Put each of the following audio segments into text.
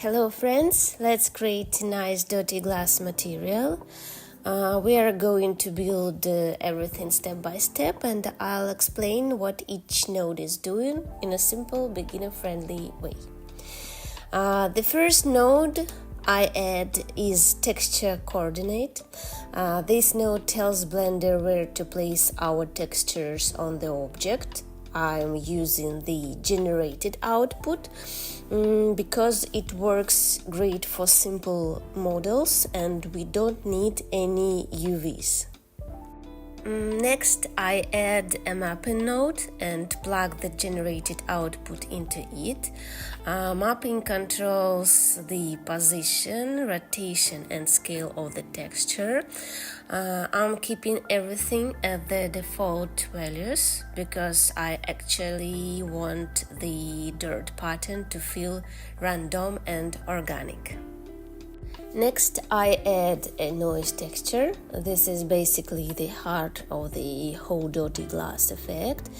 Hello friends, let's create a nice dirty glass material. We are going to build everything step by step, and I'll explain what each node is doing in a simple beginner-friendly way. The first node I add is texture coordinate. This node tells Blender where to place our textures on the object. I'm using the generated output because it works great for simple models and we don't need any UVs. Next, I add a mapping node and plug the generated output into it. Mapping controls the position, rotation and scale of the texture. I'm keeping everything at the default values because I actually want the dirt pattern to feel random and organic. Next, I add a noise texture. This is basically the heart of the whole dirty glass effect.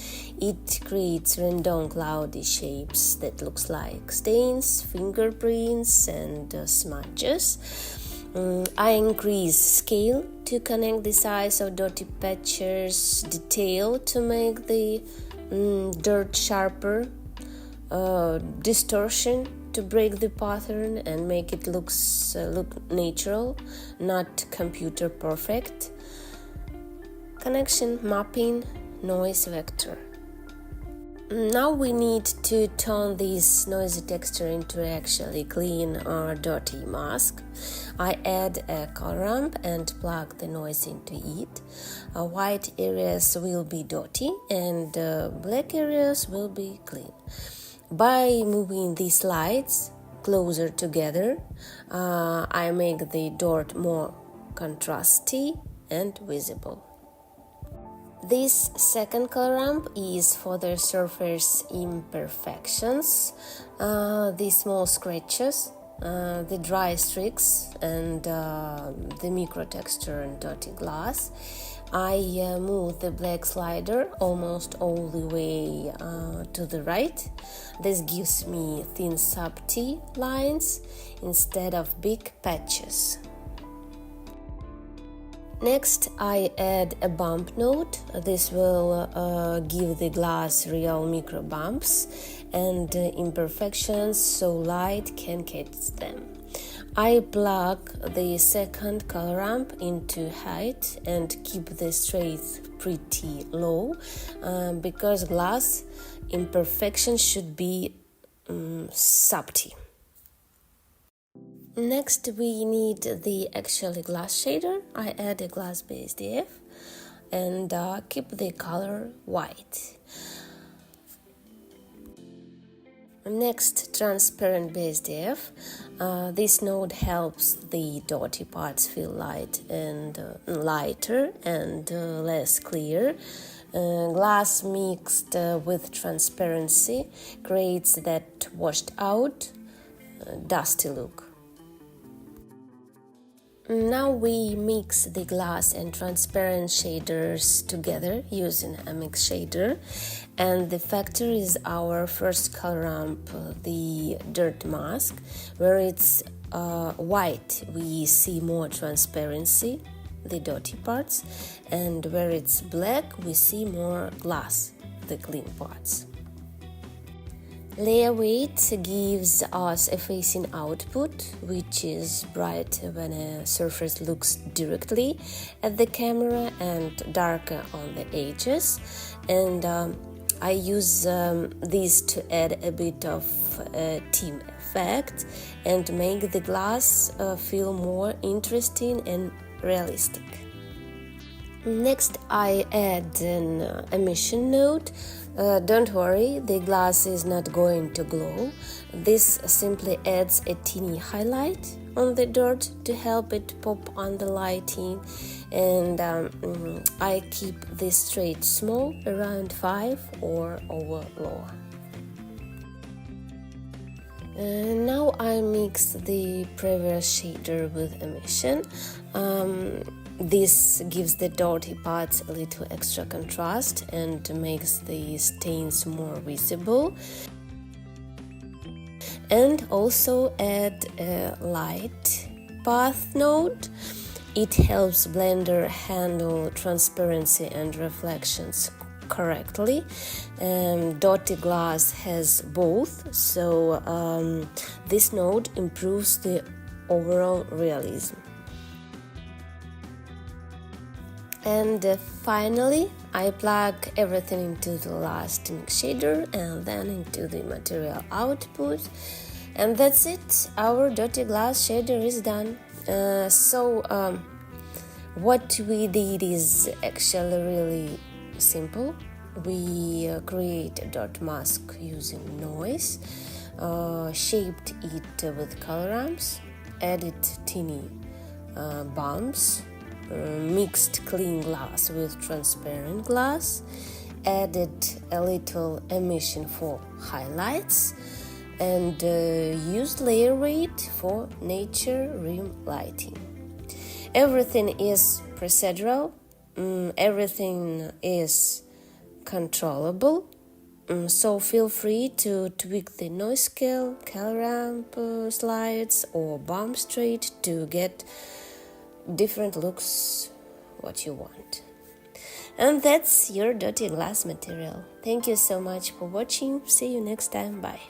It creates random cloudy shapes that looks like stains, fingerprints and smudges. I increase scale to connect the size of dirty patches, detail to make the dirt sharper, distortion to break the pattern and make it look natural, not computer perfect. Connection, mapping, noise vector. Now we need to turn this noisy texture into actually clean or dirty mask. I add a ColorRamp and plug the noise into it. White areas will be dirty and black areas will be clean. By moving these lights closer together, I make the dirt more contrasty and visible. This second ColorRamp is for the surface imperfections, the small scratches, the dry streaks and the micro texture and dirty glass. I move the black slider almost all the way to the right. This gives me thin subtle lines instead of big patches. Next, I add a bump node. This will give the glass real micro bumps and imperfections so light can catch them. I plug the second ColorRamp into height and keep the strength pretty low because glass imperfections should be subtle. Next, we need the actually glass shader. I add a glass-based DF and keep the color white. Next, transparent base def. This node helps the dirty parts feel light and lighter and less clear. Glass mixed with transparency creates that washed out, dusty look. Now we mix the glass and transparent shaders together using a mix shader, and the factor is our first ColorRamp, the dirt mask. Where it's white we see more transparency, the dirty parts, and where it's black we see more glass, the clean parts. Layer weight gives us a facing output, which is bright when a surface looks directly at the camera and darker on the edges. And I use this to add a bit of a team effect and make the glass feel more interesting and realistic. Next, I add an emission node. Don't worry, the glass is not going to glow. This simply adds a teeny highlight on the dirt to help it pop on the lighting, and I keep this straight small, around 5 or over low. Now I mix the previous shader with emission. This gives the dirty parts a little extra contrast and makes the stains more visible. and also add a light path node. It helps Blender handle transparency and reflections correctly. Dotted glass has both, so this node improves the overall realism. And finally, I plug everything into the last mix shader and then into the material output. And that's it, our dotted glass shader is done. What we did is actually really simple. We create a dot mask using noise, shaped it with ColorRamps, added teeny bumps, mixed clean glass with transparent glass, added a little emission for highlights, and used layer weight for nature rim lighting. Everything is procedural, everything is controllable, so feel free to tweak the noise scale, ColorRamp slides or bump straight to get different looks what you want. And that's your dotted glass material. Thank you so much for watching. See you next time. Bye.